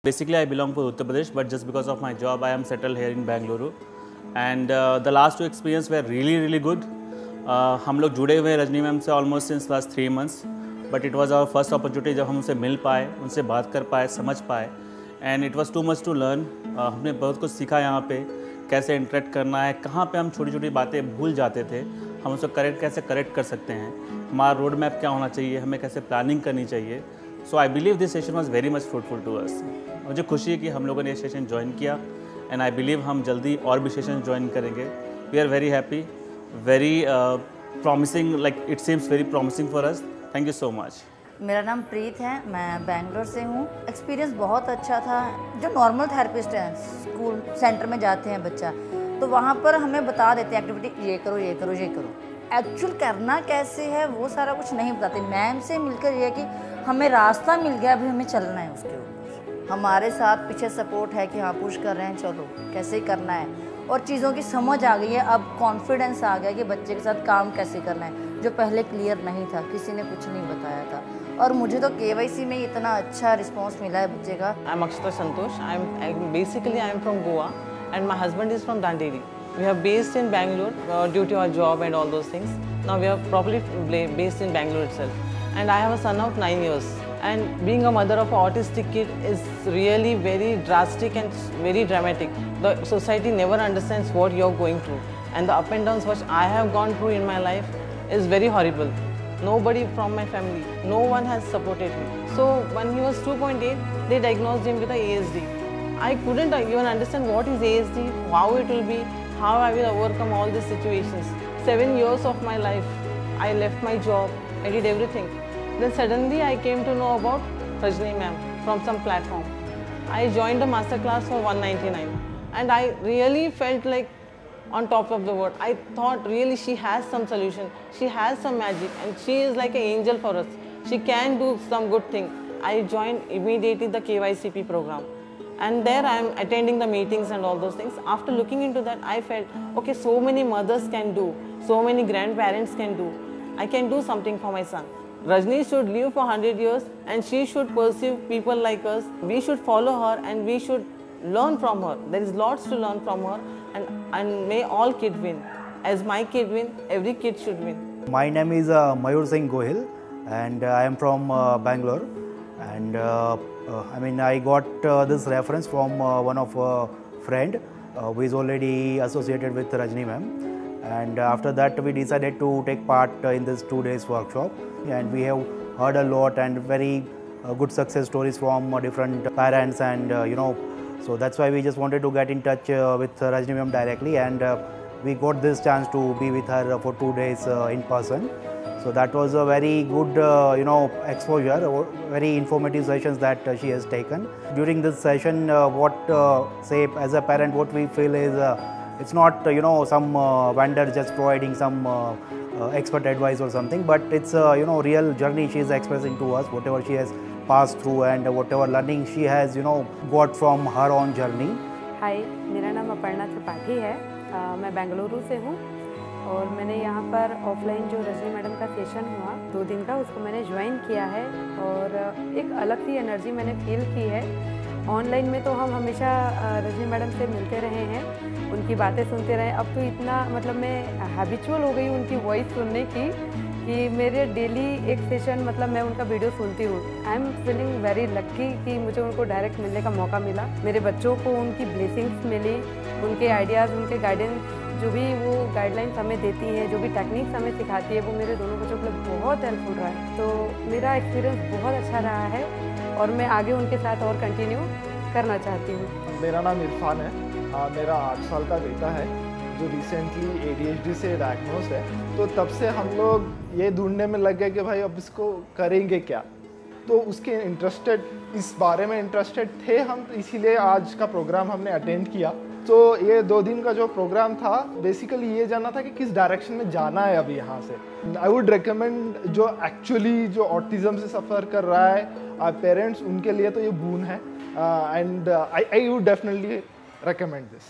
Basically, I belong to Uttar Pradesh, but just because of my job, I am settled here in Bengaluru. And the last two experiences were really good. हम लोग जुड़े हुए हैं Rajni ma'am से almost since last 3 months, but it was our first opportunity जब हम उनसे मिल पाए, उनसे बात कर पाए, समझ पाए, and it was too much to learn. हमने बहुत कुछ सीखा यहाँ पे, कैसे इंटरेक्ट करना है, कहाँ पे हम छोटी छोटी बातें भूल जाते थे, हम उसको कैसे करेक्ट कर सकते हैं, हमारा रोड मैप क्या होना चाहिए, हमें कैसे प्लानिंग करनी चाहिए। So I believe this session was very much fruitful to us. मुझे खुशी है कि हम लोगों ने ये सेशन ज्वाइन किया, एंड आई बिलीव हम जल्दी और भी सेशन ज्वाइन करेंगे। We are very happy, very promising, like it seems very promising for us. Thank you so much. मेरा नाम प्रीत है, मैं बेंगलोर से हूँ। एक्सपीरियंस बहुत अच्छा था। जो नॉर्मल थेरेपिस्ट हैं, स्कूल सेंटर में जाते हैं बच्चा, तो वहाँ पर हमें बता देते हैं एक्टिविटी, ये करो ये करो ये करो। एक्चुअल करना कैसे है वो सारा कुछ नहीं बताते। मैम से मिलकर ये है कि हमें रास्ता मिल गया, अभी हमें चलना है उसके ऊपर। हमारे साथ पीछे सपोर्ट है कि हाँ पुश कर रहे हैं, चलो कैसे करना है, और चीज़ों की समझ आ गई है। अब कॉन्फिडेंस आ गया कि बच्चे के साथ काम कैसे करना है, जो पहले क्लियर नहीं था, किसी ने कुछ नहीं बताया था। और मुझे तो KYC में इतना अच्छा रिस्पॉन्स मिला है बच्चे का। I am Akshata Santosh. I am from Goa and my husband is from Dandeli. We are based in Bangalore due to our job and all those things. Now we are properly based in Bangalore itself. And I have a son of 9 years. And being a mother of an autistic kid is really very drastic and very dramatic. The society never understands what you're going through. And the up and downs which I have gone through in my life is very horrible. Nobody from my family, no one has supported me. So when he was 2.8, they diagnosed him with a ASD. I couldn't even understand what is ASD, how it will be, how I will overcome all these situations. 7 years of my life, I left my job, I did everything. Then suddenly I came to know about Rajni ma'am from some platform. I joined a masterclass for 199 and I really felt like on top of the world. I thought really she has some solution, she has some magic, and she is like an angel for us. She can do some good thing. I joined immediately the KYCP program, and there I am attending the meetings and all those things. After looking into that, I felt okay, so many mothers can do, so many grandparents can do. I can do something for my son. Rajni should live for 100 years and she should pursue people like us. We should follow her and we should learn from her. There is lots to learn from her, and may all kids win. As my kid win, every kid should win. My name is Mayur Singh Gohil and I am from Bangalore, and I got this reference from one of a friend who is already associated with Rajni ma'am, and after that we decided to take part in this 2 days workshop, and we have heard a lot and very good success stories from different parents, and so that's why we just wanted to get in touch with Rajni ma'am directly, and we got this chance to be with her for 2 days in person. So that was a very good exposure, very informative sessions that she has taken. During this session, say as a parent, what we feel is it's not some vendor just providing some expert advice or something, but it's real journey she is expressing to us, whatever she has passed through and whatever learning she has got from her own journey. हाय, मेरा नाम अपर्णा त्रिपाठी है। मैं बेंगलुरु से हूँ और मैंने यहाँ पर ऑफलाइन जो रजनी मैडम का सेशन हुआ 2 दिन का, उसको मैंने ज्वाइन किया है और एक अलग सी एनर्जी मैंने फील की है। ऑनलाइन में तो हम हमेशा रजनी मैडम से मिलते रहे हैं, उनकी बातें सुनते रहे। अब तो इतना मतलब मैं हैबिचुअल हो गई उनकी वॉइस सुनने की कि मेरे डेली एक सेशन मतलब मैं उनका वीडियो सुनती हूँ। आई एम फीलिंग वेरी लक्की कि मुझे उनको डायरेक्ट मिलने का मौका मिला। मेरे बच्चों को उनकी ब्लेसिंग्स मिली, उनके आइडियाज़, उनके गाइडेंस, जो भी वो गाइडलाइंस हमें देती हैं, जो भी टेक्निक्स हमें सिखाती है, वो मेरे दोनों बच्चों के लिए बहुत हेल्पफुल रहा है। तो मेरा एक्सपीरियंस बहुत अच्छा रहा है और मैं आगे उनके साथ और कंटिन्यू करना चाहती हूँ। मेरा नाम इरफान है। मेरा 8 साल का बेटा है जो रिसेंटली ADHD से डायग्नोज है। तो तब से हम लोग ये ढूंढने में लग गए कि भाई अब इसको करेंगे क्या। तो उसके इस बारे में इंटरेस्टेड थे हम, तो इसीलिए आज का प्रोग्राम हमने अटेंड किया। तो ये 2 दिन का जो प्रोग्राम था, बेसिकली ये जानना था कि किस डायरेक्शन में जाना है अभी यहाँ से। आई वुड रिकमेंड जो एक्चुअली जो ऑटिज़म से सफ़र कर रहा है पेरेंट्स, उनके लिए तो ये बून है, and I would definitely recommend this.